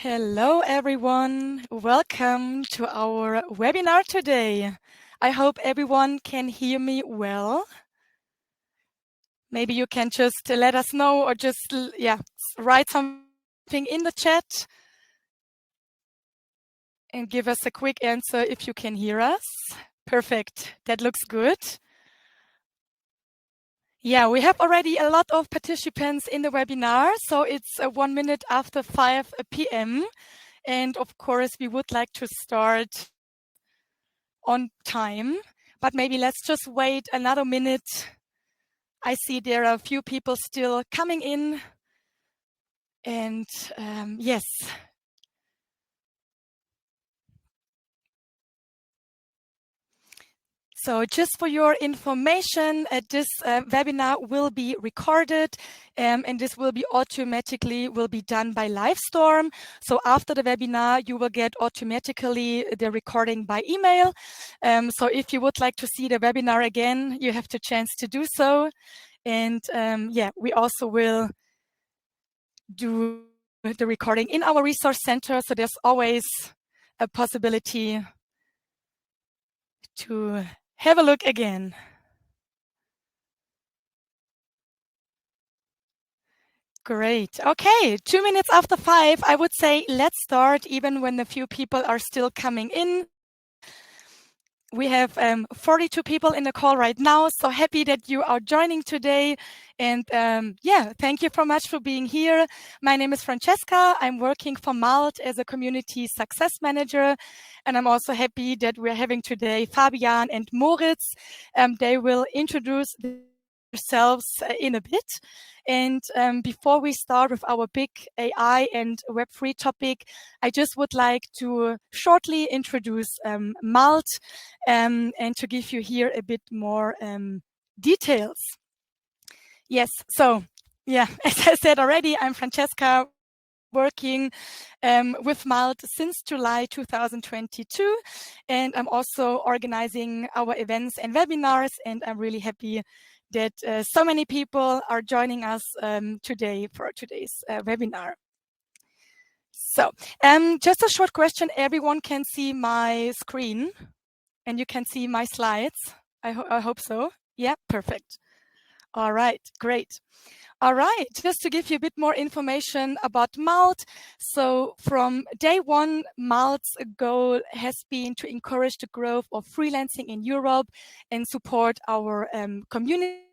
Hello, everyone. Welcome to our webinar today. I hope everyone can hear me well. Maybe you can just let us know or just, write something in the chat and give us a quick answer if you can hear us. Perfect. That looks good. Yeah, we have already a lot of participants in the webinar, so it's 1 minute after 5 p.m. And of course, we would like to start on time, but maybe let's just wait another minute. I see there are a few people still coming in. And yes. So just for your information, this webinar will be recorded and this will be done by Livestorm. So after the webinar, you will get automatically the recording by email. So if you would like to see the webinar again, you have the chance to do so. And we also will do the recording in our resource center. So there's always a possibility to have a look again. Great. Okay, 2 minutes after 5, I would say let's start even when a few people are still coming in. We have 42 people in the call right now, so happy that you are joining today. And thank you so much for being here. My name is Francesca. I'm working for Malt as a community success manager. And I'm also happy that we're having today Fabian and Moritz. They will introduce themselves in a bit. And before we start with our big AI and Web3 topic, I just would like to shortly introduce Malt and to give you here a bit more details. Yes, so yeah, as I said already, I'm Francesca, working with Malt since July 2022, and I'm also organizing our events and webinars, and I'm really happy that so many people are joining us today for today's webinar. So just a short question. Everyone can see my screen and you can see my slides. I hope so. Yeah, perfect. All right, great. All right, just to give you a bit more information about Malt. So from day one, Malt's goal has been to encourage the growth of freelancing in Europe and support our community.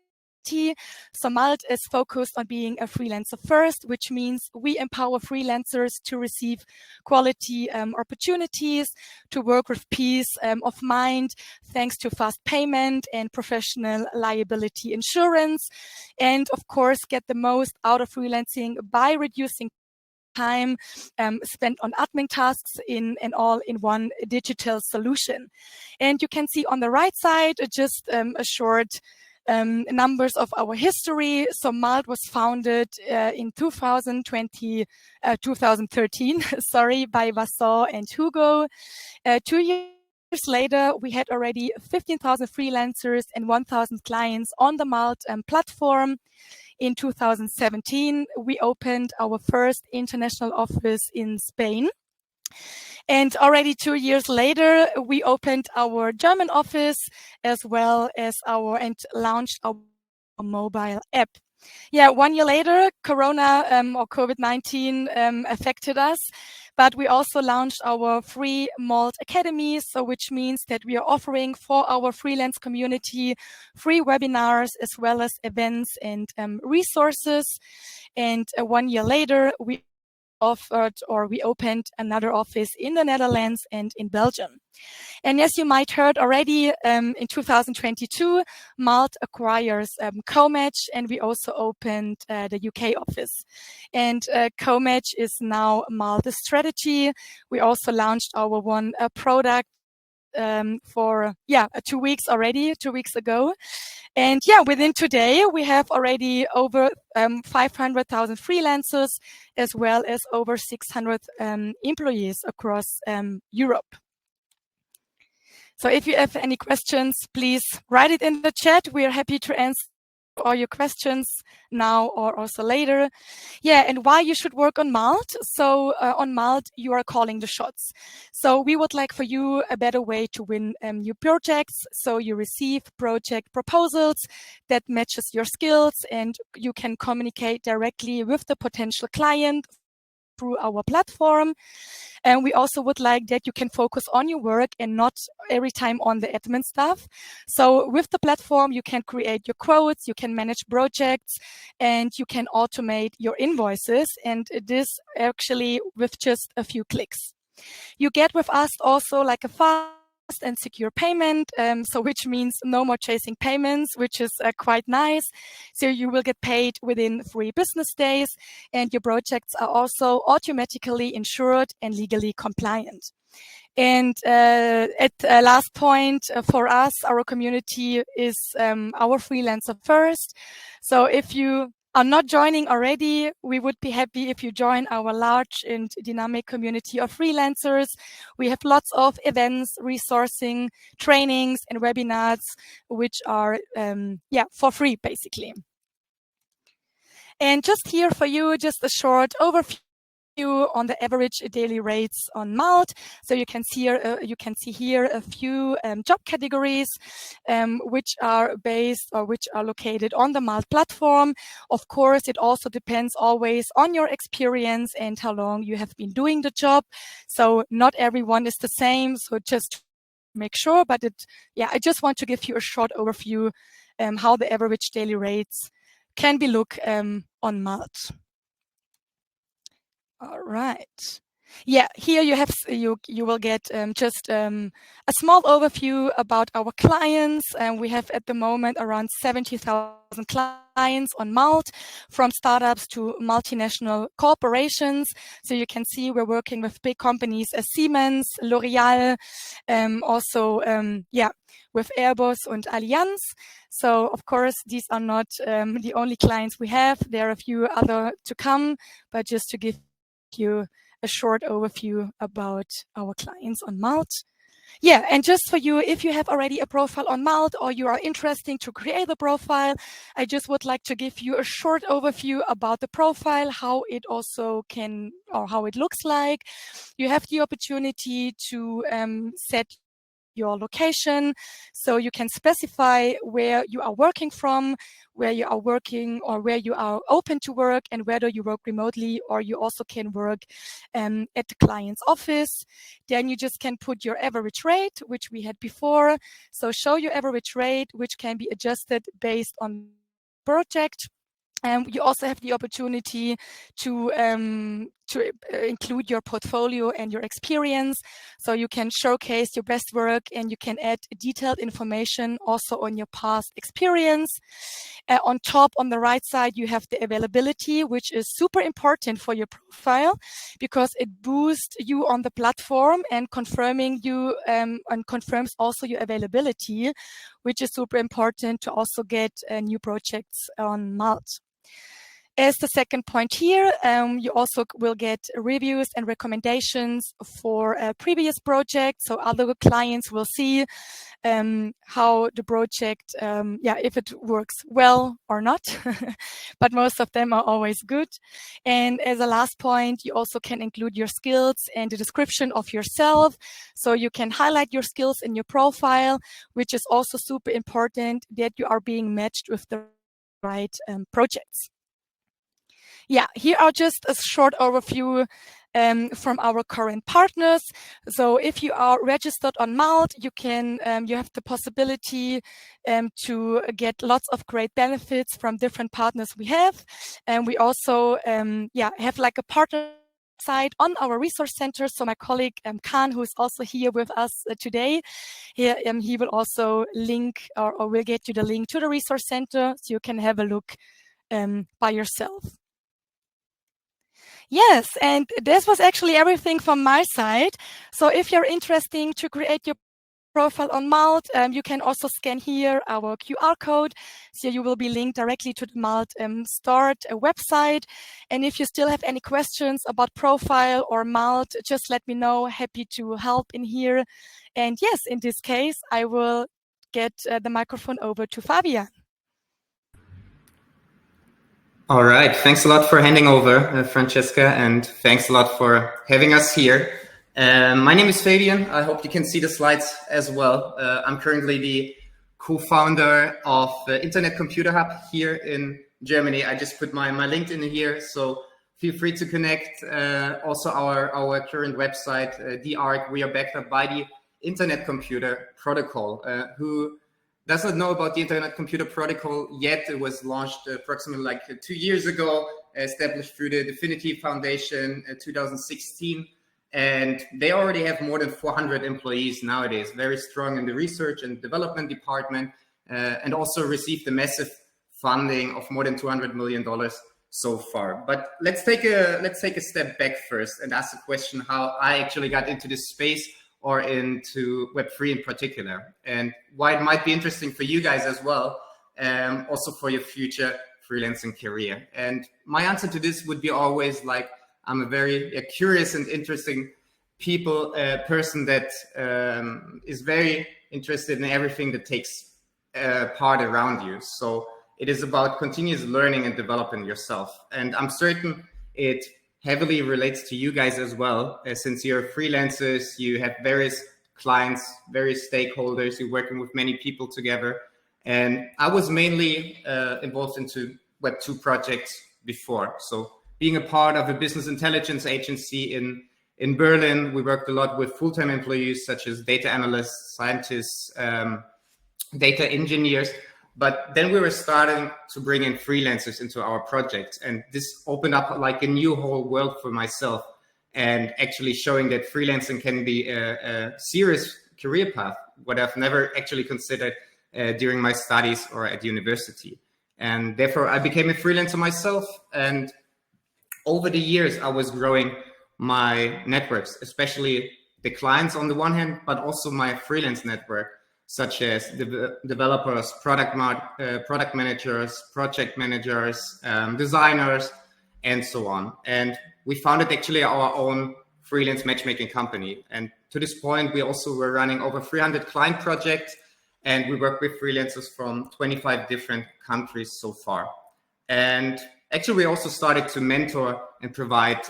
So Malt is focused on being a freelancer first, which means we empower freelancers to receive quality opportunities, to work with peace of mind, thanks to fast payment and professional liability insurance. And of course, get the most out of freelancing by reducing time spent on admin tasks in an all-in-one digital solution. And you can see on the right side just a short numbers of our history. So Malt was founded in 2013, sorry, by Vincent and Hugo. 2 years later, we had already 15,000 freelancers and 1,000 clients on the Malt platform. In 2017, we opened our first international office in Spain. And already 2 years later, we opened our German office as well as and launched our mobile app. Yeah, 1 year later, Corona or COVID-19 affected us, but we also launched our free Malt Academy, so which means that we are offering for our freelance community free webinars as well as events and resources. And 1 year later, we opened another office in the Netherlands and in Belgium. And as you might heard already, in 2022, Malt acquires Comatch, and we also opened the UK office. And Comatch is now Malt's strategy. We also launched our one product for 2 weeks already, 2 weeks ago. And within today, we have already over 500,000 freelancers, as well as over 600 employees across Europe. So if you have any questions, please write it in the chat. We are happy to answer all your questions now or also later. Yeah, and why you should work on Malt. So on Malt, you are calling the shots. So we would like for you a better way to win new projects. So you receive project proposals that matches your skills, and you can communicate directly with the potential client through our platform. And we also would like that you can focus on your work and not every time on the admin stuff. So with the platform, you can create your quotes, you can manage projects, and you can automate your invoices. And this actually with just a few clicks. You get with us also like a fast and secure payment, so which means no more chasing payments, which is quite nice. So you will get paid within 3 business days, and your projects are also automatically insured and legally compliant. And at last point for us, our community is our freelancer first. So if you are not joining already, we would be happy if you join our large and dynamic community of freelancers. We have lots of events, resourcing, trainings, and webinars, which are for free, basically. And just here for you, just a short overview on the average daily rates on Malt. So you can see here a few job categories which are based or which are located on the Malt platform. Of course, it also depends always on your experience and how long you have been doing the job. So not everyone is the same. So just make sure, but I just want to give you a short overview how the average daily rates can be looked on Malt. All right. Yeah, here you will get just a small overview about our clients. We have at the moment around 70,000 clients on Malt, from startups to multinational corporations. So you can see we're working with big companies as Siemens, L'Oreal, also with Airbus and Allianz. So of course, these are not the only clients we have. There are a few other to come, but just to give you a short overview about our clients on Malt. Yeah, and just for you, if you have already a profile on Malt or you are interested to create a profile, I just would like to give you a short overview about the profile, how it also can, or how it looks like. You have the opportunity to set your location. So you can specify where you are working from, where you are working or where you are open to work, and whether you work remotely or you also can work at the client's office. Then you just can put your average rate, which we had before. So show your average rate, which can be adjusted based on project. You also have the opportunity to include your portfolio and your experience. So you can showcase your best work and you can add detailed information also on your past experience. On top, on the right side, you have the availability, which is super important for your profile because it boosts you on the platform and confirming you and confirms also your availability, which is super important to also get new projects on Malt. As the second point here, you also will get reviews and recommendations for previous projects. So other clients will see how the project, if it works well or not, but most of them are always good. And as a last point, you also can include your skills and the description of yourself. So you can highlight your skills in your profile, which is also super important that you are being matched with the right projects. Yeah, here are just a short overview from our current partners. So if you are registered on Malt, you can you have the possibility to get lots of great benefits from different partners we have. And we also have like a partner site on our resource center. So my colleague Khan, who is also here with us today, he will also link or will get you the link to the resource center so you can have a look by yourself. Yes, and this was actually everything from my side. So if you're interested to create your profile on Malt, you can also scan here our QR code. So you will be linked directly to the Malt Start website. And if you still have any questions about profile or Malt, just let me know. Happy to help in here. And yes, in this case, I will get the microphone over to Fabian. All right. Thanks a lot for handing over, Francesca, and thanks a lot for having us here. My name is Fabian. I hope you can see the slides as well. I'm currently the co-founder of Internet Computer Hub here in Germany. I just put my LinkedIn here, so feel free to connect. Also, our current website, dArc, we are backed up by the Internet Computer Protocol. Who does not know about the Internet Computer Protocol yet? It was launched approximately like 2 years ago, established through the Definitive Foundation in 2016. And they already have more than 400 employees nowadays, very strong in the research and development department, and also received a massive funding of more than $200 million so far. But let's take a step back first and ask the question how I actually got into this space, or into Web3 in particular, and why it might be interesting for you guys as well, also for your future freelancing career. And my answer to this would be always like, I'm a very curious and interesting person that is very interested in everything that takes part around you. So it is about continuous learning and developing yourself. And I'm certain it heavily relates to you guys as well, since you're freelancers, you have various clients, various stakeholders, you're working with many people together. And I was mainly involved into Web2 projects before. So being a part of a business intelligence agency in Berlin, we worked a lot with full-time employees such as data analysts, scientists, data engineers. But then we were starting to bring in freelancers into our project. And this opened up like a new whole world for myself, and actually showing that freelancing can be a serious career path, what I've never actually considered during my studies or at university. And therefore I became a freelancer myself. And over the years, I was growing my networks, especially the clients on the one hand, but also my freelance network, such as developers, product managers, project managers, designers, and so on. And we founded actually our own freelance matchmaking company. And to this point, we also were running over 300 client projects, and we work with freelancers from 25 different countries so far. And actually, we also started to mentor and provide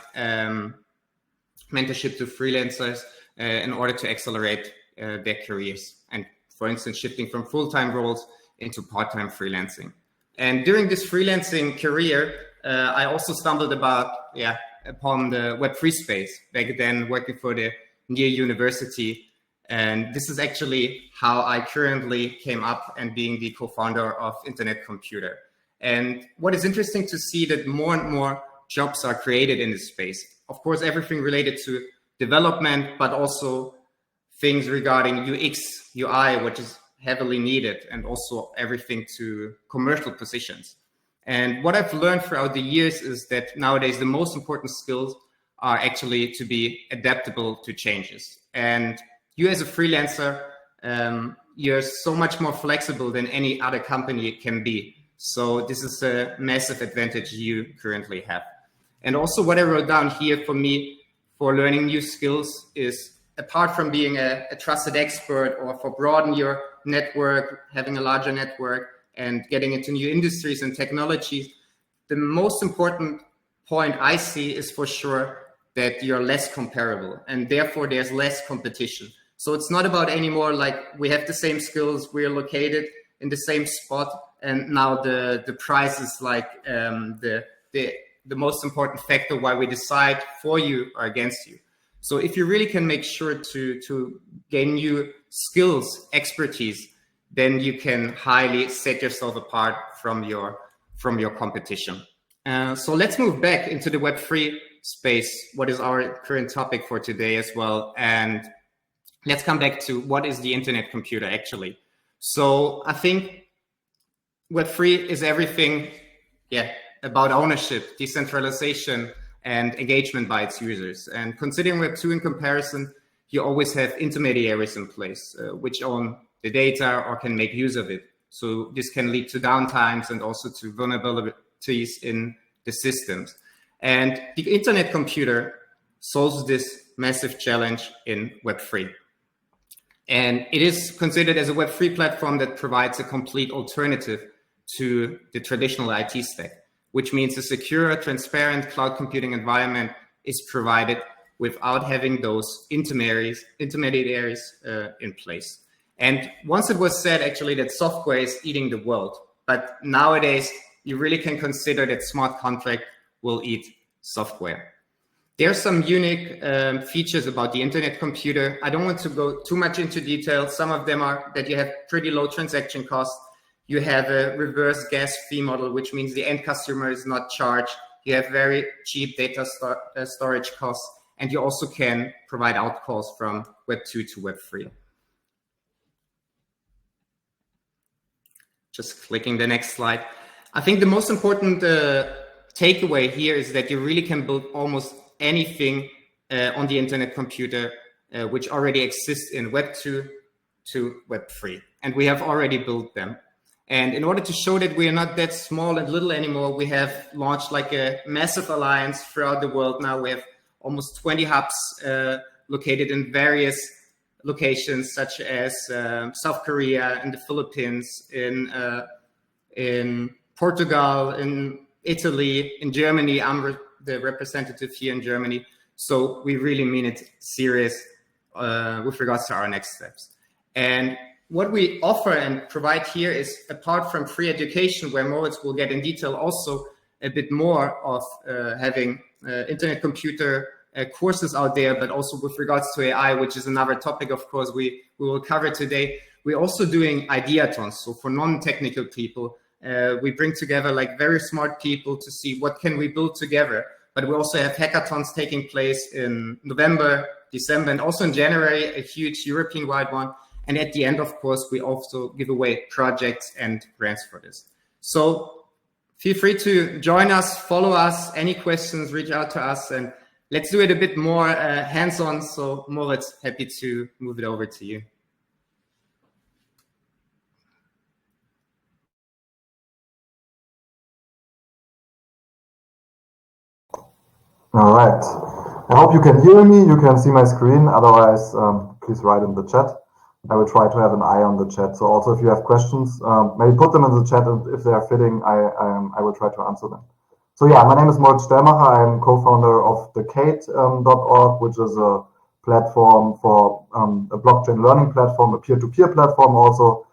mentorship to freelancers in order to accelerate their careers. And for instance, shifting from full-time roles into part-time freelancing. And during this freelancing career, I also stumbled upon the Web3 space, back then working for the near university. And this is actually how I currently came up and being the co-founder of Internet Computer. And what is interesting to see that more and more jobs are created in this space. Of course, everything related to development, but also things regarding UX, UI, which is heavily needed, and also everything to commercial positions. And what I've learned throughout the years is that nowadays the most important skills are actually to be adaptable to changes. And you as a freelancer, you're so much more flexible than any other company can be. So this is a massive advantage you currently have. And also what I wrote down here for me for learning new skills is, apart from being a trusted expert, or for broaden your network, having a larger network and getting into new industries and technologies, the most important point I see is for sure that you're less comparable, and therefore there's less competition. So it's not about anymore like we have the same skills, we're located in the same spot, and now the price is like the most important factor why we decide for you or against you. So if you really can make sure to gain new skills, expertise, then you can highly set yourself apart from your competition. So let's move back into the Web3 space, what is our current topic for today as well. And let's come back to what is the Internet Computer actually. So I think Web3 is everything about ownership, decentralization, and engagement by its users. And considering Web2 in comparison, you always have intermediaries in place, which own the data or can make use of it. So this can lead to downtimes and also to vulnerabilities in the systems. And the Internet Computer solves this massive challenge in Web3. And it is considered as a Web3 platform that provides a complete alternative to the traditional IT stack. which means a secure, transparent cloud computing environment is provided without having those intermediaries in place. And once it was said actually that software is eating the world, but nowadays you really can consider that smart contract will eat software. There are some unique features about the internet computer. I don't want to go too much into detail. Some of them are that you have pretty low transaction costs. You have a reverse gas fee model, which means the end customer is not charged. You have very cheap data storage costs, and you also can provide outcalls from Web 2 to Web 3. Just clicking the next slide. I think the most important takeaway here is that you really can build almost anything on the internet computer which already exists in Web 2 to Web 3. And we have already built them. And in order to show that we are not that small and little anymore, we have launched like a massive alliance throughout the world now. We have almost 20 hubs located in various locations, such as South Korea, in the Philippines, in Portugal, in Italy, in Germany. I'm the representative here in Germany. So we really mean it serious with regards to our next steps. And what we offer and provide here is, apart from free education, where Moritz will get in detail, also a bit more of having internet computer courses out there, but also with regards to AI, which is another topic, of course, we will cover today. We're also doing ideathons. So for non-technical people, we bring together like very smart people to see what can we build together. But we also have hackathons taking place in November, December, and also in January, a huge European-wide one. And at the end, of course, we also give away projects and grants for this. So feel free to join us, follow us, any questions, reach out to us, and let's do it a bit more hands-on. So Moritz, happy to move it over to you. All right. I hope you can hear me. You can see my screen. Otherwise, please write in the chat. I will try to have an eye on the chat. So also, if you have questions, maybe put them in the chat, and if they are fitting, I will try to answer them. So yeah, my name is Malt. I'm co-founder of thekate.org, which is a platform for a blockchain learning platform, a peer-to-peer platform also.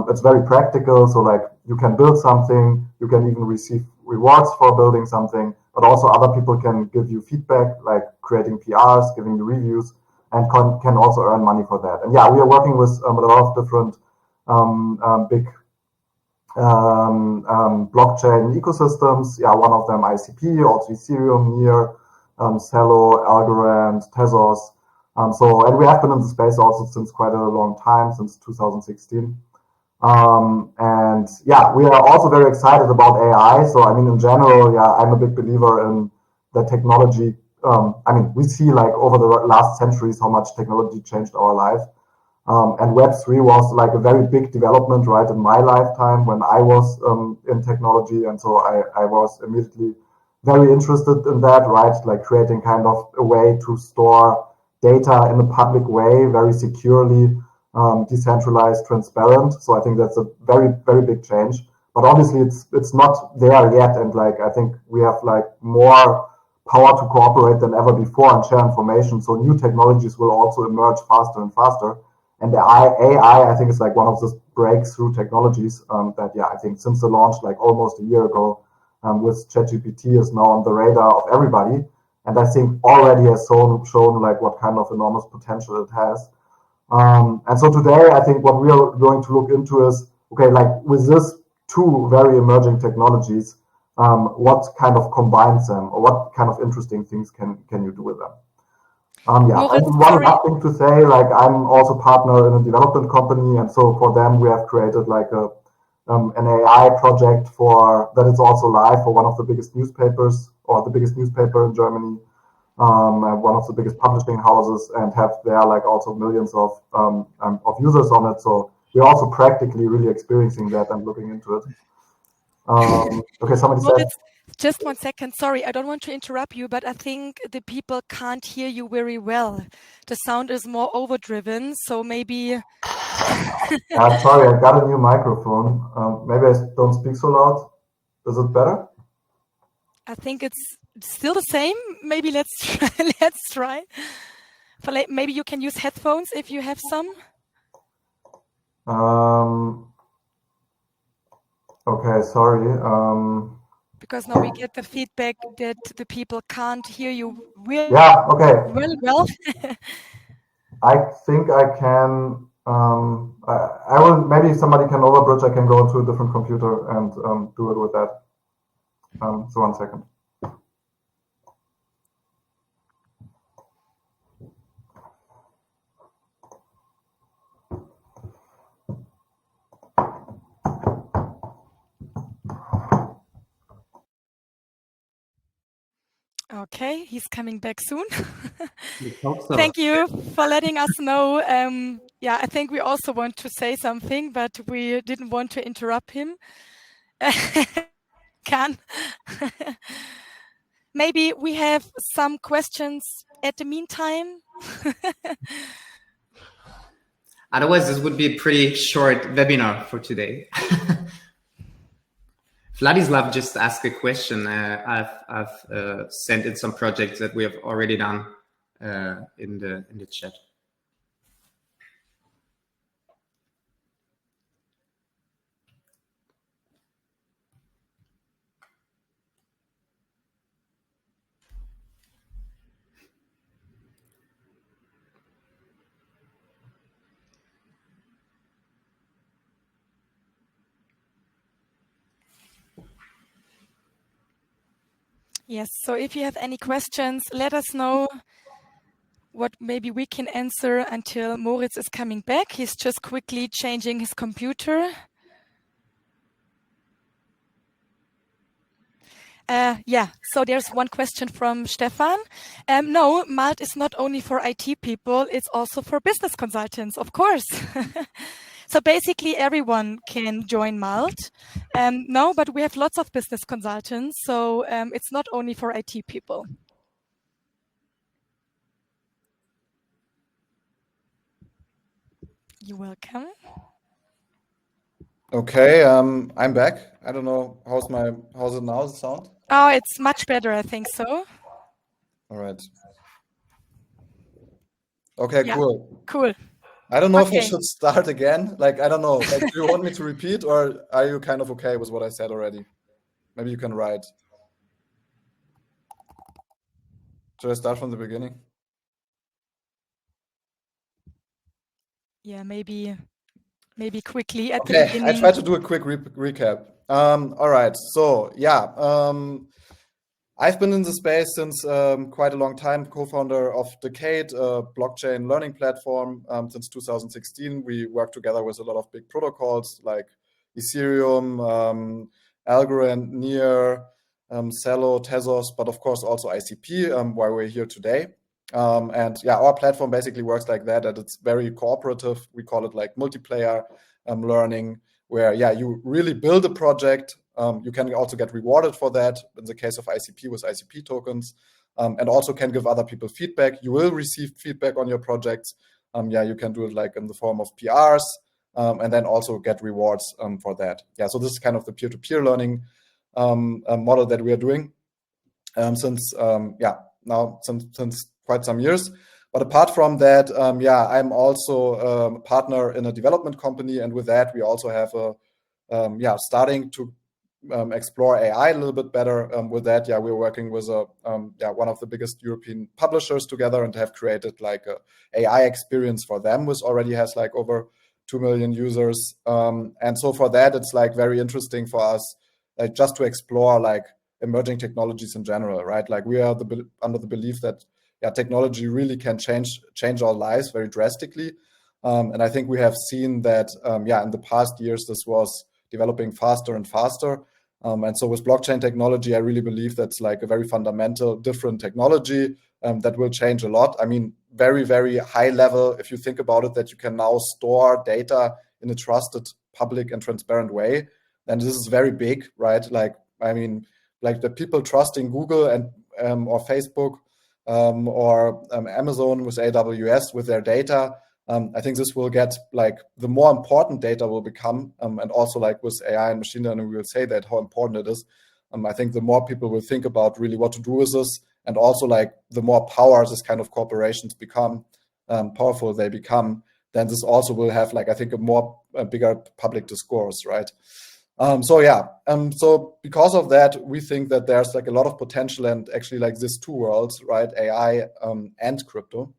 It's very practical. So like you can build something, you can even receive rewards for building something, but also other people can give you feedback, like creating PRs, giving you reviews, and can also earn money for that. And yeah, we are working with a lot of different big blockchain ecosystems. Yeah, one of them ICP, also Ethereum, Near, Celo, Algorand, Tezos. And we have been in the space also since quite a long time, since 2016. And yeah, we are also very excited about AI. So I mean, in general, yeah, I'm a big believer in the technology. I mean, we see like over the last centuries how much technology changed our life. And Web3 was like a very big development, right, in my lifetime when I was in technology. And so I was immediately very interested in that, right, like creating kind of a way to store data in a public way, very securely, decentralized, transparent. So I think that's a very, very big change. But obviously it's not there yet. And like, I think we have like more power to cooperate than ever before and share information. So new technologies will also emerge faster and faster. And the AI, I think, is like one of those breakthrough technologies that, yeah, I think since the launch, like almost a year ago, with ChatGPT is now on the radar of everybody. And I think already has shown like what kind of enormous potential it has. And so today, I think what we are going to look into is, okay, like with this two very emerging technologies, what kind of combines them, or what kind of interesting things can you do with them? Yeah, and one last thing to say, like I'm also partner in a development company, and so for them we have created like an AI project that is also live for one of the biggest newspapers, or the biggest newspaper in Germany, one of the biggest publishing houses, and have there like also millions of users on it. So we're also practically really experiencing that and looking into it. Okay, somebody said. Just 1 second. Sorry, I don't want to interrupt you, but I think the people can't hear you very well. The sound is more overdriven, so maybe. Sorry, I got a new microphone. Maybe I don't speak so loud. Is it better? I think it's still the same. Maybe let's try. Let's try. Maybe you can use headphones if you have some. Okay, sorry. Because now we get the feedback that the people can't hear you really well. I think I can. I will. Maybe somebody can overbridge. I can go into a different computer and do it with that. So 1 second. Okay, he's coming back soon. Hope so. Thank you for letting us know. Yeah, I think we also want to say something, but we didn't want to interrupt him. Can. Maybe we have some questions at the meantime. Otherwise, this would be a pretty short webinar for today. Vladislav just asked a question. I've sent in some projects that we have already done in the chat. Yes, so if you have any questions, let us know what maybe we can answer until Moritz is coming back. He's just quickly changing his computer. Yeah, so there's one question from Stefan. No, Malt is not only for IT people, it's also for business consultants, of course. So basically everyone can join Malt. No, but we have lots of business consultants, so it's not only for IT people. You're welcome. Okay, I'm back. I don't know how's it now, the sound? Oh, it's much better, I think so. All right. Okay, yeah, cool. I don't know if I should start again. Like, I don't know. Like, do you want me to repeat, or are you kind of okay with what I said already? Maybe you can write. Should I start from the beginning? Yeah, maybe quickly at the beginning. I try to do a quick recap. All right. So yeah, I've been in the space since quite a long time, co-founder of Decade, a blockchain learning platform since 2016. We work together with a lot of big protocols like Ethereum, Algorand, Near, Celo, Tezos, but of course also ICP, why we're here today. And yeah, our platform basically works like that it's very cooperative. We call it like multiplayer learning, where yeah, you really build a project. You can also get rewarded for that in the case of ICP with ICP tokens, and also can give other people feedback. You will receive feedback on your projects. Yeah, you can do it like in the form of PRs, and then also get rewards for that. Yeah, so this is kind of the peer-to-peer learning model that we are doing since quite some years. But apart from that, yeah, I'm also a partner in a development company, and with that, we also have starting to explore AI a little bit better. With that, yeah, we're working with one of the biggest European publishers together and have created like a AI experience for them, which already has like over 2 million users. And so for that, it's like very interesting for us, like just to explore like emerging technologies in general, right? Like we are under the belief that technology really can change our lives very drastically. And I think we have seen that, in the past years, this was developing faster and faster. And so with blockchain technology, I really believe that's like a very fundamental different technology that will change a lot. I mean, very, very high level, if you think about it, that you can now store data in a trusted, public and transparent way. And this is very big, right? Like, I mean, like the people trusting Google and or Facebook or Amazon with AWS with their data. I think this will get like the more important data will become, and also like with AI and machine learning, we will say that how important it is. I think the more people will think about really what to do with this, and also like the more power this kind of corporations become, powerful they become, then this also will have like, I think, a bigger public discourse, right? So because of that, we think that there's like a lot of potential, and actually like these two worlds, right? AI and crypto.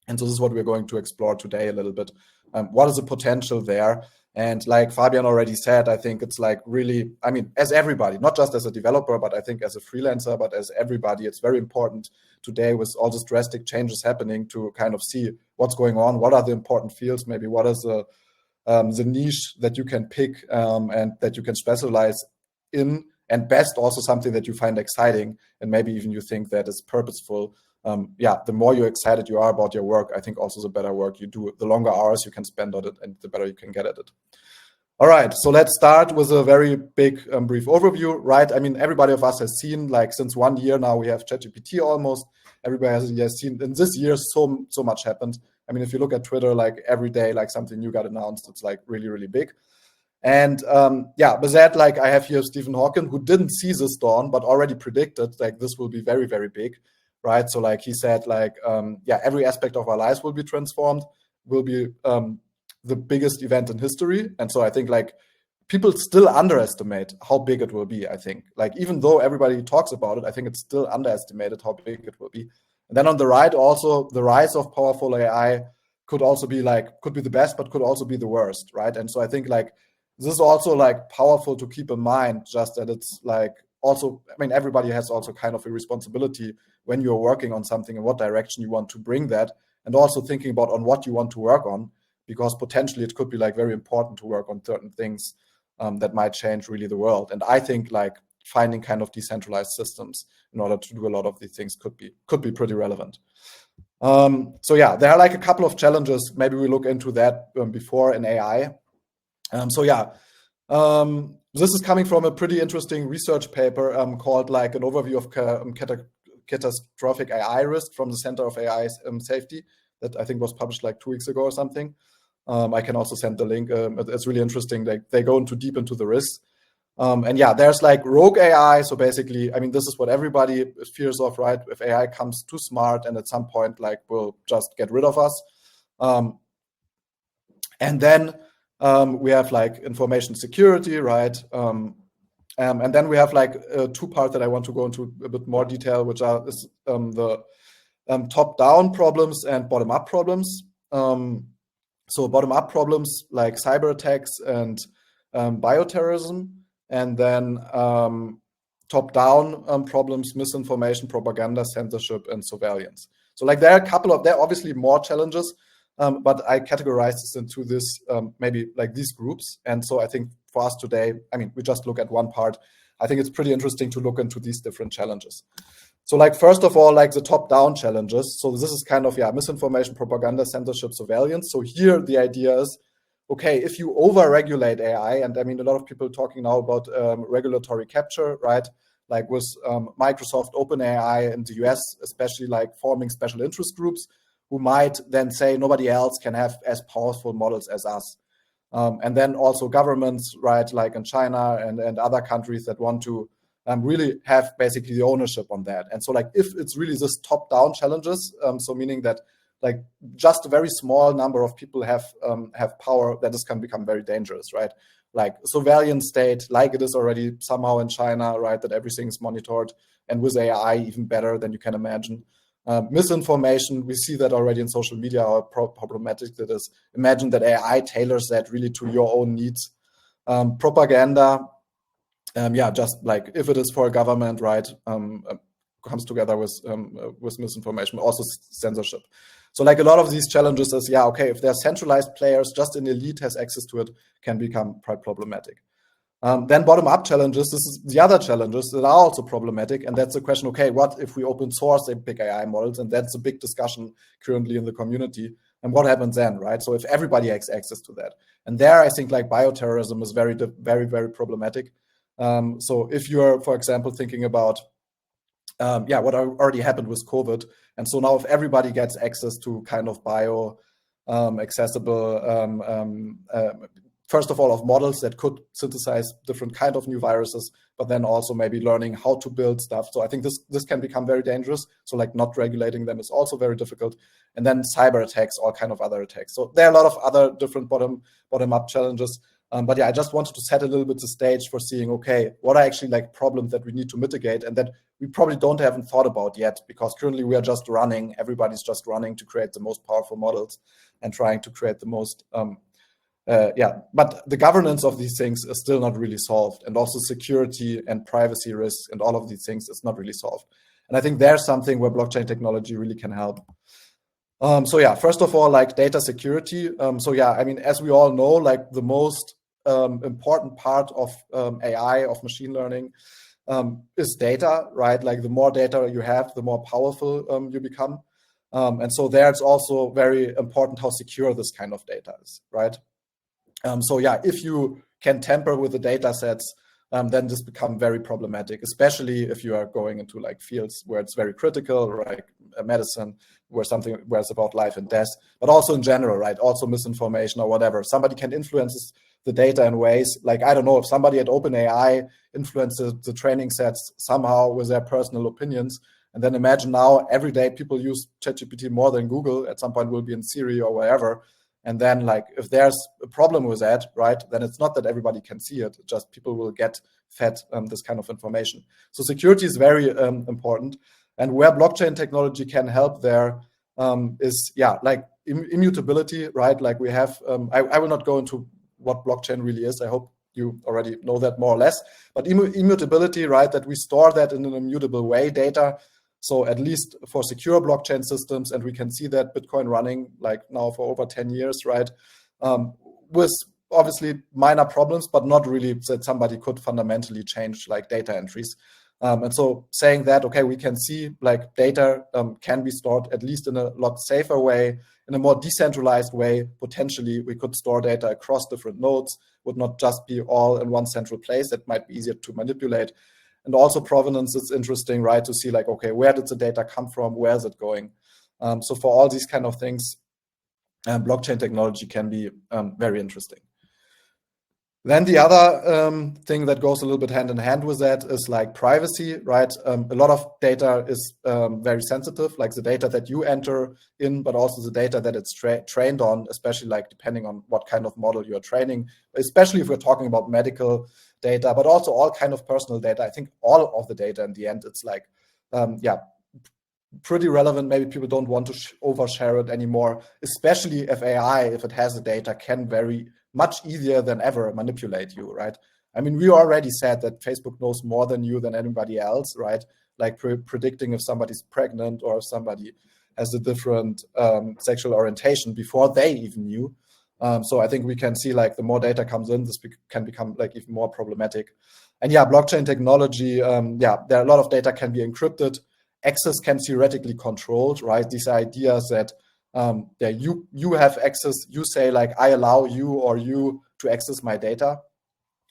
And so this is what we're going to explore today a little bit. What is the potential there? And like Fabian already said, I think it's like really, I mean, as everybody, not just as a developer, but I think as a freelancer, but as everybody, it's very important today with all these drastic changes happening to kind of see what's going on, what are the important fields, maybe what is the niche that you can pick and that you can specialize in, and best also something that you find exciting, and maybe even you think that is purposeful. The more you're excited you are about your work, I think also the better work you do, the longer hours you can spend on it, and the better you can get at it. All right, so let's start with a very big brief overview, right? I mean, everybody of us has seen, like, since 1 year now we have ChatGPT almost. Everybody has seen in this year so much happened. I mean, if you look at Twitter, like every day, like something new got announced. It's like really, really big. And with that, like I have here Stephen Hawking, who didn't see this dawn, but already predicted like this will be very, very big, right? So like he said, like, every aspect of our lives will be transformed, will be the biggest event in history. And so I think like people still underestimate how big it will be, I think. Like, even though everybody talks about it, I think it's still underestimated how big it will be. And then on the right, also the rise of powerful AI could also be like, could be the best, but could also be the worst, right? And so I think like this is also like powerful to keep in mind, just that it's like also, I mean, everybody has also kind of a responsibility when you're working on something and what direction you want to bring that, and also thinking about on what you want to work on, because potentially it could be like very important to work on certain things that might change really the world. And I think like finding kind of decentralized systems in order to do a lot of these things could be pretty relevant. There are like a couple of challenges. Maybe we look into that before in AI. This is coming from a pretty interesting research paper called like an overview of catastrophic AI risk from the Center of AI Safety, that I think was published like 2 weeks ago or something. I can also send the link. It's really interesting. They go deep into the risks. There's like rogue AI. So basically, I mean, this is what everybody fears of, right? If AI comes too smart and at some point like will just get rid of us. And then we have like information security, right? And then we have like two parts that I want to go into a bit more detail, which are the top-down problems and bottom-up problems. So bottom-up problems like cyber attacks and bioterrorism, and then top-down problems, misinformation, propaganda, censorship, and surveillance. So like there are obviously more challenges, but I categorize this into this maybe like these groups. And so I think for us today, I mean, we just look at one part. I think it's pretty interesting to look into these different challenges. So like, first of all, like the top-down challenges. So this is kind of, misinformation, propaganda, censorship, surveillance. So here the idea is, okay, if you over-regulate AI, and I mean, a lot of people talking now about regulatory capture, right? Like with Microsoft OpenAI in the US, especially like forming special interest groups who might then say nobody else can have as powerful models as us. And then also governments, right, like in China and other countries that want to really have basically the ownership on that. And so like if it's really this top-down challenges, so meaning that like just a very small number of people have power, that this can become very dangerous, right? Like surveillance state, like it is already somehow in China, right, that everything is monitored, and with AI even better than you can imagine. Misinformation, we see that already in social media, how problematic that is. Imagine that AI tailors that really to your own needs. Propaganda, just like if it is for a government, right, comes together with misinformation, also censorship. So like a lot of these challenges is, if they're centralized players, just an elite has access to it, can become quite problematic. Then bottom-up challenges, this is the other challenges that are also problematic, and that's the question, okay, what if we open source the big AI models? And that's a big discussion currently in the community. And what happens then, right? So if everybody has access to that. And there, I think like bioterrorism is very, very, very problematic. So if you're, for example, thinking about what already happened with COVID, and so now if everybody gets access to kind of accessible first of all, of models that could synthesize different kind of new viruses, but then also maybe learning how to build stuff. So I think this can become very dangerous. So like not regulating them is also very difficult. And then cyber attacks, all kind of other attacks. So there are a lot of other different bottom-up challenges. But yeah, I just wanted to set a little bit the stage for seeing, okay, what are actually like problems that we need to mitigate and that we probably haven't thought about yet, because currently we are just running, everybody's just running to create the most powerful models and trying to create the most, but the governance of these things is still not really solved. And also security and privacy risks and all of these things is not really solved. And I think there's something where blockchain technology really can help. So yeah, first of all, like data security. So yeah, I mean, as we all know, like the most important part of AI, of machine learning, is data, right? Like the more data you have, the more powerful you become. And so there it's also very important how secure this kind of data is, right? So yeah, if you can tamper with the data sets, then this becomes very problematic, especially if you are going into like fields where it's very critical, like medicine, where it's about life and death, but also in general, right? Also misinformation or whatever. Somebody can influence the data in ways like, I don't know, if somebody at OpenAI influences the training sets somehow with their personal opinions, and then imagine now every day people use ChatGPT more than Google, at some point will be in Siri or wherever. And then like, if there's a problem with that, right, then it's not that everybody can see it, just people will get fed this kind of information. So security is very important. And where blockchain technology can help there is, yeah, like immutability, right? Like we have, I will not go into what blockchain really is. I hope you already know that more or less. But immutability, right, that we store that in an immutable way, data. So at least for secure blockchain systems, and we can see that Bitcoin running like now for over 10 years, right? With obviously minor problems, but not really that somebody could fundamentally change like data entries. And so saying that, okay, we can see like data can be stored at least in a lot safer way, in a more decentralized way. Potentially, we could store data across different nodes, would not just be all in one central place. That might be easier to manipulate. And also provenance, it's interesting, right, to see like, okay, where did the data come from? Where is it going? So for all these kind of things, blockchain technology can be very interesting. Then the other thing that goes a little bit hand in hand with that is like privacy, right? A lot of data is very sensitive, like the data that you enter in, but also the data that it's trained on, especially like depending on what kind of model you're training, especially if we're talking about medical data, but also all kind of personal data. I think all of the data in the end, it's like, pretty relevant. Maybe people don't want to overshare it anymore, especially if AI, if it has the data, can very much easier than ever manipulate you, right? I mean, we already said that Facebook knows more than you than anybody else, right? Like predicting if somebody's pregnant or if somebody has a different sexual orientation before they even knew. So I think we can see like the more data comes in, this can become like even more problematic. And yeah, blockchain technology, there are a lot of data can be encrypted. Access can theoretically controlled, right? These ideas that you have access, you say like, I allow you or you to access my data,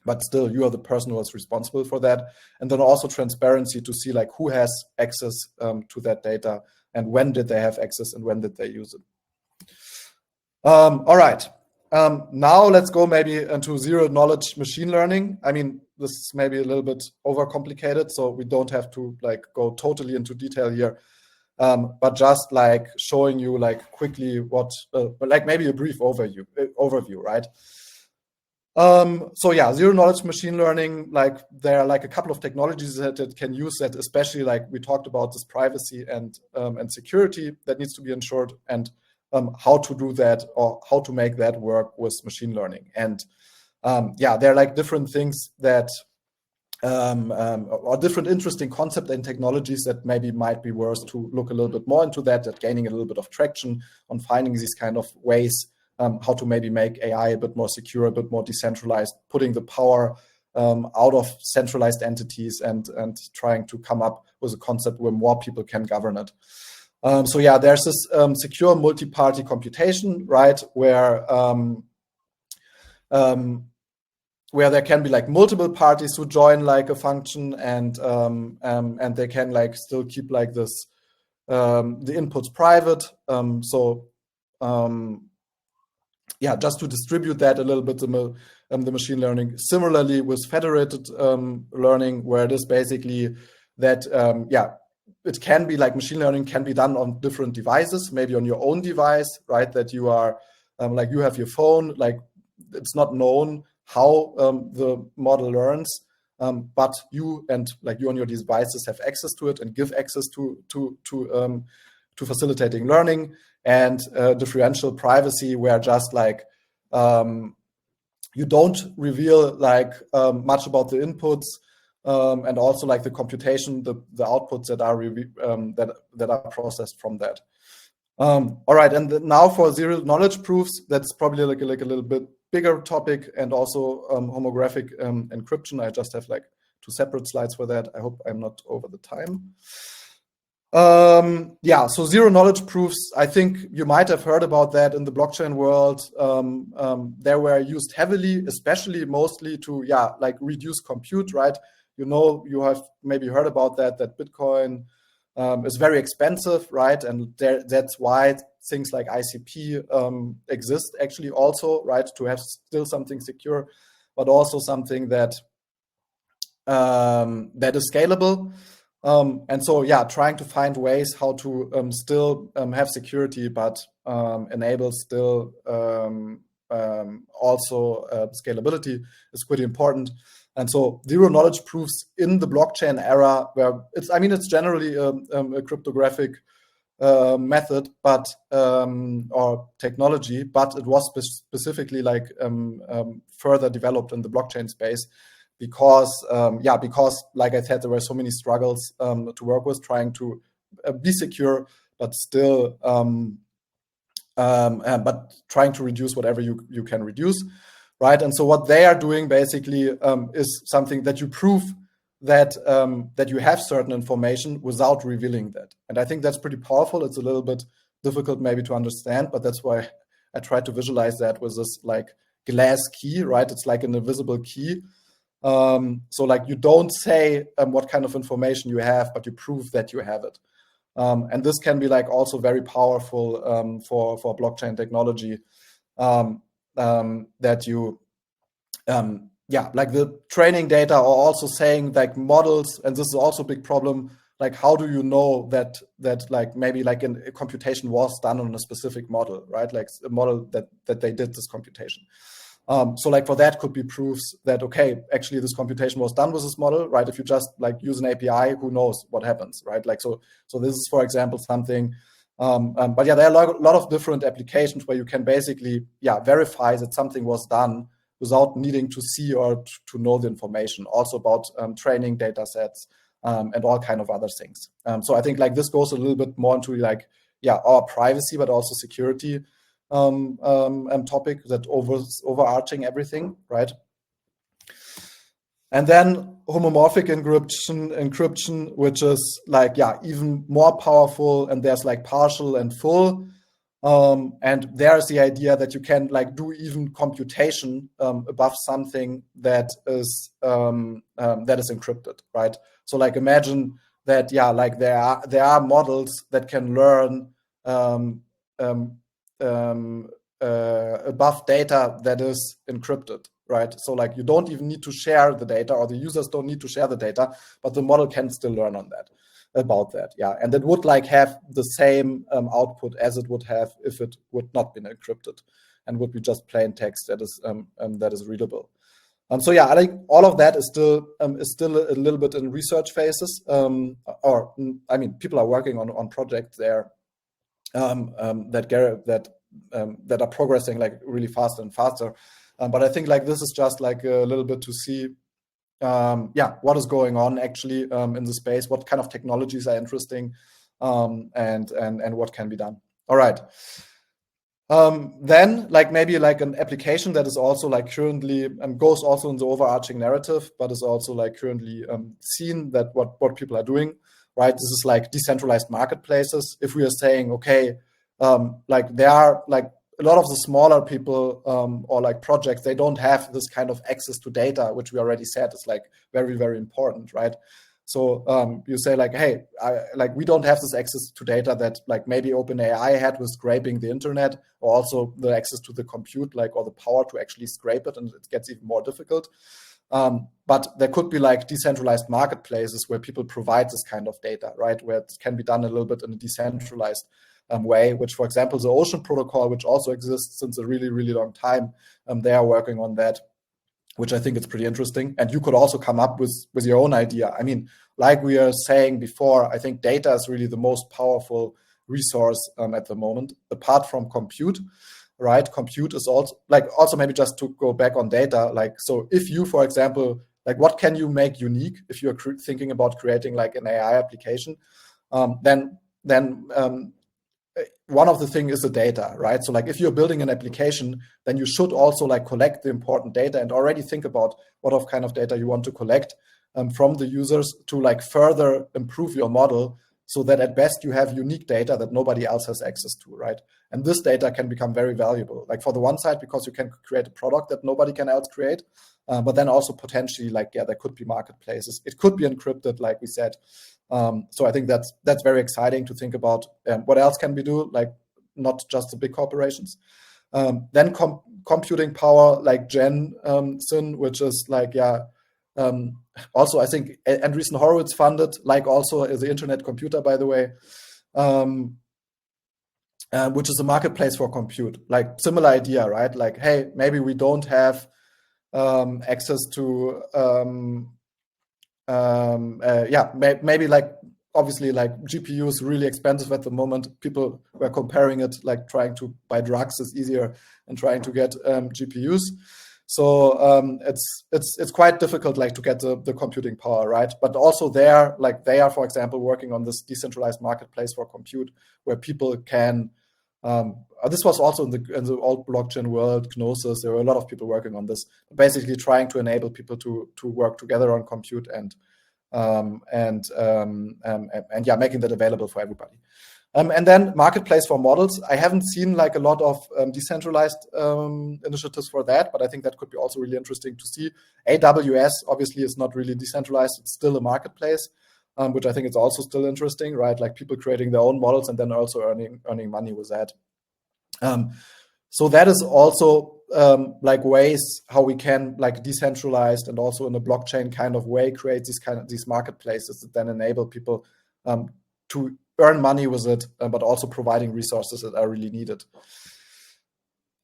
but still you are the person who is responsible for that. And then also transparency to see like who has access to that data and when did they have access and when did they use it. All right. Now let's go maybe into zero knowledge machine learning. I mean, this is maybe a little bit overcomplicated, so we don't have to like go totally into detail here. But just like showing you like quickly what, like maybe a brief overview, right? So yeah, zero knowledge machine learning, like there are like a couple of technologies that it can use that, especially like we talked about this privacy and security that needs to be ensured, and how to do that or how to make that work with machine learning. And there are like different things that or different interesting concepts and technologies that maybe might be worth to look a little bit more into that gaining a little bit of traction on finding these kind of ways, how to maybe make AI a bit more secure, a bit more decentralized, putting the power out of centralized entities and trying to come up with a concept where more people can govern it. So yeah, there's this secure multi-party computation, right, where there can be like multiple parties who join like a function, and they can like still keep like this the inputs private. just to distribute that a little bit, the machine learning. Similarly with federated learning, where it is basically that, it can be like machine learning can be done on different devices, maybe on your own device, right? That you are, like you have your phone, like it's not known how the model learns, but you and on your devices have access to it and give access to facilitating learning. And differential privacy, where just like you don't reveal like much about the inputs, and also like the computation, the outputs that are that are processed from that. All right, and now for zero knowledge proofs, that's probably like a little bit bigger topic, and also homographic encryption. I just have like 2 separate slides for that. I hope I'm not over the time. So zero knowledge proofs, I think you might have heard about that in the blockchain world. They were used heavily, especially mostly to, like reduce compute, right? You have maybe heard about that Bitcoin is very expensive, right? And that's why things like ICP exist actually also, right? To have still something secure, but also something that that is scalable. And so, trying to find ways how to still have security, but enable still also scalability is pretty important. And so zero knowledge proofs in the blockchain era, where it's generally a cryptographic method, but or technology, but it was specifically like further developed in the blockchain space. Because like I said, there were so many struggles to work with, trying to be secure, but still, but trying to reduce whatever you can reduce, right? And so what they are doing basically is something that you prove that that you have certain information without revealing that. And I think that's pretty powerful. It's a little bit difficult maybe to understand, but that's why I try to visualize that with this like glass key, right? It's like an invisible key. So like you don't say what kind of information you have, but you prove that you have it. And this can be like also very powerful for blockchain technology, that you, like the training data, or also saying like models, and this is also a big problem. Like, how do you know that like maybe like a computation was done on a specific model, right? Like a model that they did this computation. So like for that could be proofs that, okay, actually this computation was done with this model, right? If you just like use an API, who knows what happens, right? Like, so this is, for example, something, but there are a lot of different applications where you can basically, verify that something was done without needing to see or to know the information, also about training data sets, and all kind of other things. So I think like this goes a little bit more into like, our privacy, but also security topic that overarching everything, right? And then homomorphic encryption, which is like, even more powerful, and there's like partial and full. And there's the idea that you can like do even computation above something that is encrypted, right? So like imagine that, like there are models that can learn above data that is encrypted, right? So like you don't even need to share the data, or the users don't need to share the data, but the model can still learn about that. And it would like have the same output as it would have if it would not been encrypted, and would be just plain text that is readable. So I think all of that is still a little bit in research phases, or I mean, people are working on projects there that are progressing like really faster and faster. But I think like this is just like a little bit to see, what is going on actually in the space, what kind of technologies are interesting, and what can be done. All right. Then like maybe like an application that is also like currently goes also in the overarching narrative, but is also like currently seen that what people are doing, right? This is like decentralized marketplaces. If we are saying, okay, like there are like a lot of the smaller people or like projects, they don't have this kind of access to data, which we already said is like very, very important, right? So you say like, hey, we don't have this access to data that like maybe OpenAI had with scraping the internet, or also the access to the compute, like, or the power to actually scrape it, and it gets even more difficult. But there could be like decentralized marketplaces where people provide this kind of data, right? Where it can be done a little bit in a decentralized way, which, for example, the Ocean Protocol, which also exists since a really, really long time, they are working on that, which I think is pretty interesting. And you could also come up with your own idea. I mean, like we were saying before, I think data is really the most powerful resource at the moment, apart from compute, right? Compute is also maybe just to go back on data, like, so if you, for example, like, what can you make unique if you're thinking about creating like an AI application? Then one of the things is the data, right? So like if you're building an application, then you should also like collect the important data and already think about what kind of data you want to collect from the users to like further improve your model, so that at best you have unique data that nobody else has access to, right? And this data can become very valuable, like for the one side, because you can create a product that nobody can else create, but then also potentially like, yeah, there could be marketplaces. It could be encrypted, like we said. So I think that's very exciting to think about. What else can we do? Like not just the big corporations. Then computing power, like Jensen, which is like, yeah, also I think Andreessen Horowitz funded, like also the Internet Computer, by the way, which is a marketplace for compute. Like similar idea, right? Like, hey, maybe we don't have access to maybe like, obviously like GPU is really expensive at the moment. People were comparing it, like trying to buy drugs is easier than trying to get GPUs. So it's quite difficult, like to get the computing power, right? But also there, like they are, for example, working on this decentralized marketplace for compute, where people can. This was also in the old blockchain world, Gnosis. There were a lot of people working on this, basically trying to enable people to work together on compute and yeah, making that available for everybody. And then marketplace for models. I haven't seen like a lot of decentralized initiatives for that, but I think that could be also really interesting to see. AWS obviously is not really decentralized; it's still a marketplace, which I think is also still interesting, right? Like people creating their own models and then also earning money with that. So that is also like ways how we can like decentralized and also in a blockchain kind of way create these marketplaces that then enable people to earn money with it, but also providing resources that are really needed.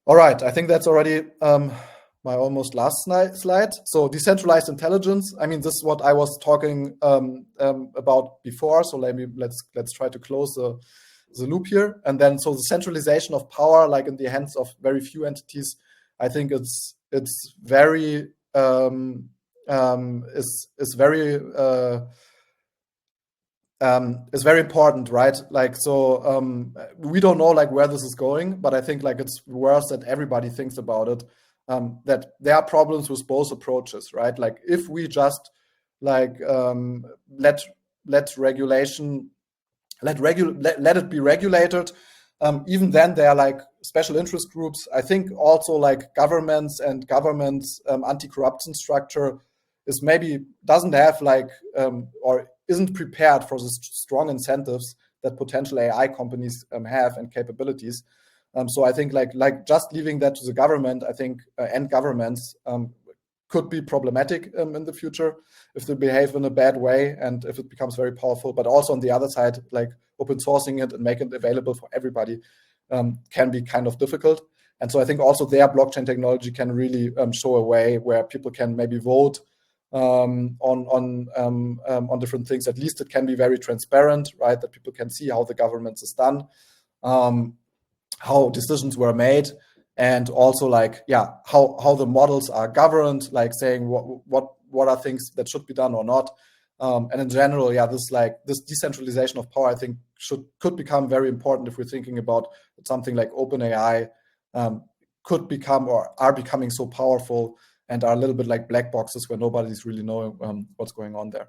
All right, I think that's already my almost last slide. So decentralized intelligence. I mean, this is what I was talking about before. So let's try to close the loop here. And then so the centralization of power, like in the hands of very few entities, I think it's very is very important, right? Like, so we don't know like where this is going, but I think like it's worse that everybody thinks about it, that there are problems with both approaches, right? Like if we just like let it be regulated, even then there are like special interest groups. I think also like governments anti-corruption structure is maybe doesn't have like or isn't prepared for the strong incentives that potential AI companies have and capabilities. So I think like just leaving that to the government, I think and governments could be problematic in the future if they behave in a bad way and if it becomes very powerful. But also on the other side, like open sourcing it and making it available for everybody can be kind of difficult. And so I think also their blockchain technology can really show a way where people can maybe vote on different things. At least it can be very transparent, right? That people can see how the government is done, how decisions were made, and also like, yeah, how the models are governed, like saying what are things that should be done or not. And in general, yeah, this decentralization of power, I think could become very important if we're thinking about something like OpenAI could become or are becoming so powerful and are a little bit like black boxes where nobody's really knowing what's going on there.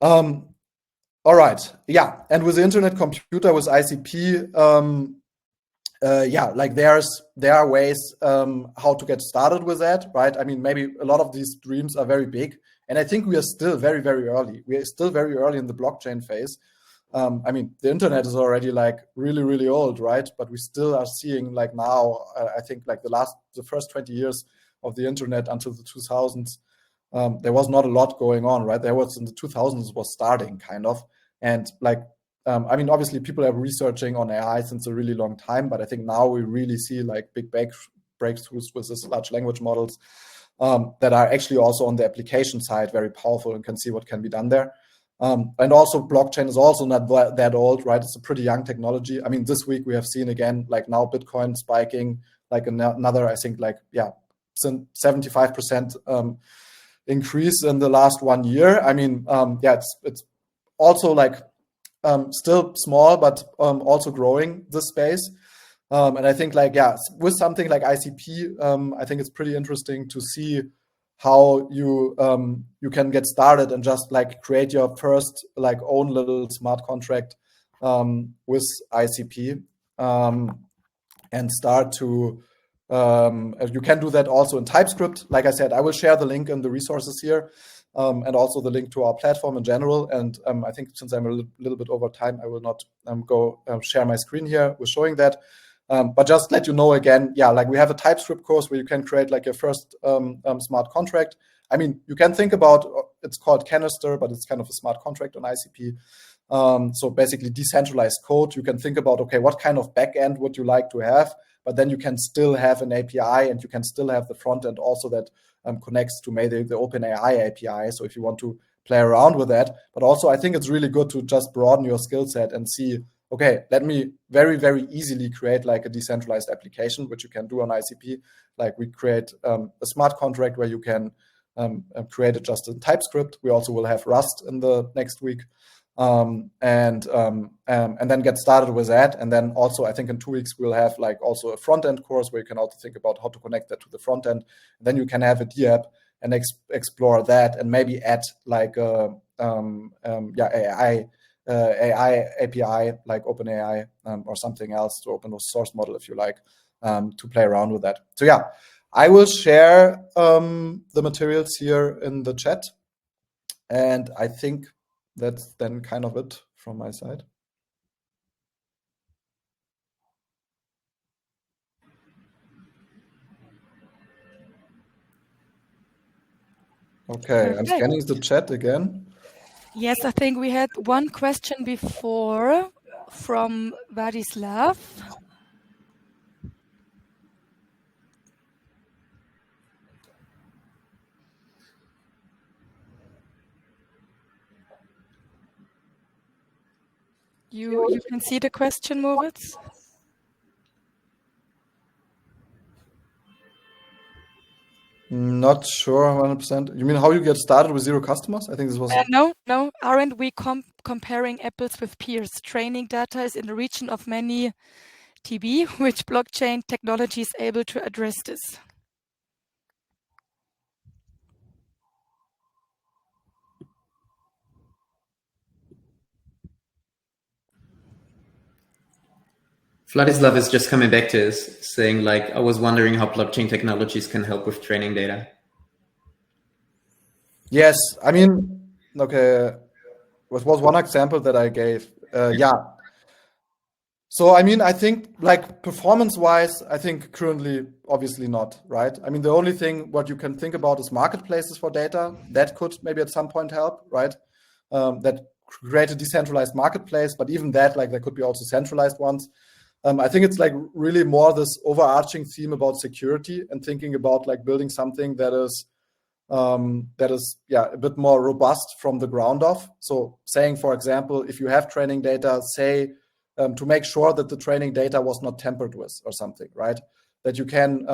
All right, yeah, and with the Internet Computer, with ICP, yeah, like there are ways how to get started with that, right? I mean, maybe a lot of these dreams are very big And I think we are still very, very early. We are still very early in the blockchain phase. I mean, the internet is already like really, really old, right? But we still are seeing like now, I think like the first 20 years of the internet until the 2000s, there was not a lot going on, right? There was in the 2000s was starting kind of. And like, I mean, obviously people are researching on AI since a really long time, but I think now we really see like big breakthroughs with this large language models that are actually also on the application side very powerful and can see what can be done there. And also blockchain is also not that old, right? It's a pretty young technology. I mean, this week we have seen again, like now Bitcoin spiking, like another, I think like, 75% increase in the last 1 year. I mean, it's also like still small, but also growing this space. And I think like, with something like ICP, I think it's pretty interesting to see how you can get started and just like create your first like own little smart contract with ICP and start to you can do that also in TypeScript. Like I said, I will share the link in the resources here and also the link to our platform in general. And I think since I'm a little bit over time, I will not go share my screen here with showing that. But just let you know again, like we have a TypeScript course where you can create like your first smart contract. I mean, you can think about, it's called Canister, but it's kind of a smart contract on ICP. So basically decentralized code. You can think about, okay, what kind of backend would you like to have? But then you can still have an API and you can still have the front end also that connects to maybe the OpenAI API. So if you want to play around with that, but also I think it's really good to just broaden your skill set and see, okay, let me very, very easily create like a decentralized application, which you can do on ICP. Like we create a smart contract where you can create it just in TypeScript. We also will have Rust in the next week. And then get started with that. And then also, I think in 2 weeks, we'll have like also a front end course where you can also think about how to connect that to the front end. And then you can have a dApp and explore that and maybe add like a AI API like OpenAI or something else to open source model if you like to play around with that. So I will share the materials here in the chat, and I think that's then kind of it from my side. Okay, I'm scanning the chat again. Yes, I think we had one question before from Vladislav. You can see the question, Moritz? Not sure 100%. You mean how you get started with 0 customers? I think this was... No. Aren't we comparing apples with peers? Training data is in the region of many TB, which blockchain technology is able to address this? Vladislav is just coming back to us saying like, I was wondering how blockchain technologies can help with training data. Yes, I mean, okay, what was one example that I gave? So, I mean, I think like performance-wise, I think currently, obviously not, right? I mean, the only thing what you can think about is marketplaces for data. That could maybe at some point help, right? That create a decentralized marketplace, but even that, like there could be also centralized ones. I think it's like really more this overarching theme about security and thinking about like building something that is a bit more robust from the ground off. So saying, for example, if you have training data, say to make sure that the training data was not tampered with or something, right? That you can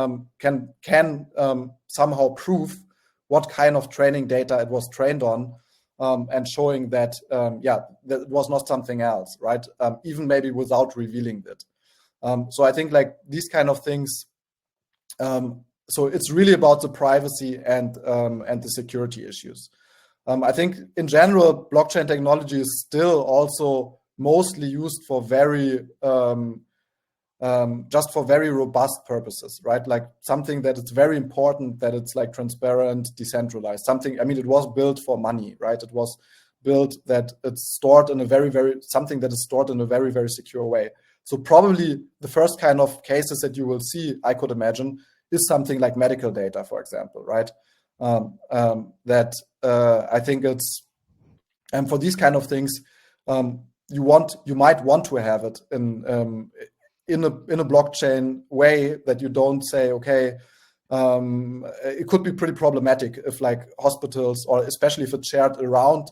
somehow prove what kind of training data it was trained on, and showing that that it was not something else, right? Even maybe without revealing it. So I think like these kind of things. So it's really about the privacy and the security issues. I think in general, blockchain technology is still also mostly used for very just for very robust purposes, right? Like something that it's very important that it's like transparent, decentralized. Something, I mean, it was built for money, right? It was built that it's stored in a something that is stored in a very, very secure way. So probably the first kind of cases that you will see, I could imagine, is something like medical data, for example, right? That I think it's, and for these kind of things, you might want to have it in a blockchain way that you don't say, okay, it could be pretty problematic if like hospitals, or especially if it's shared around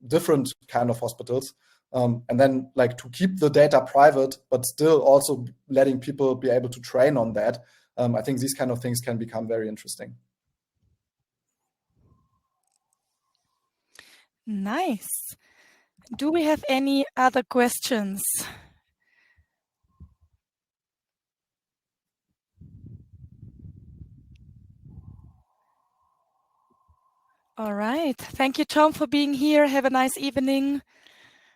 different kind of hospitals, and then like to keep the data private, but still also letting people be able to train on that. I think these kind of things can become very interesting. Nice. Do we have any other questions? All right. Thank you, Tom, for being here. Have a nice evening.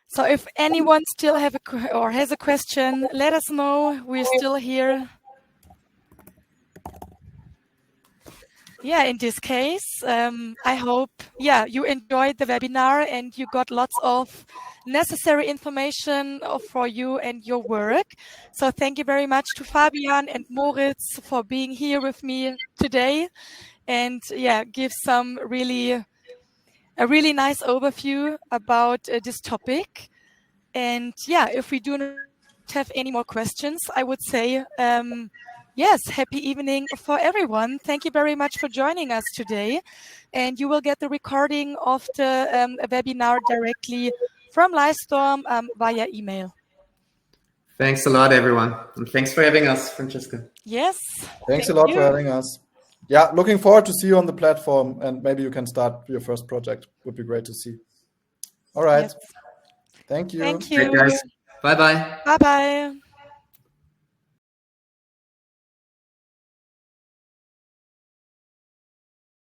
So if anyone still has a question, let us know. We're still here. Yeah, in this case, I hope, you enjoyed the webinar and you got lots of necessary information for you and your work. So thank you very much to Fabian and Moritz for being here with me today, and give a really nice overview about this topic. And if we do not have any more questions, I would say, yes, happy evening for everyone. Thank you very much for joining us today. And you will get the recording of the webinar directly from Livestorm via email. Thanks a lot, everyone. And thanks for having us, Francesca. Yes. Thanks a lot for having us. Yeah, looking forward to see you on the platform, and maybe you can start your first project. Would be great to see. All right. Yes. Thank you. Thank you. Great, guys. Bye-bye. Bye-bye.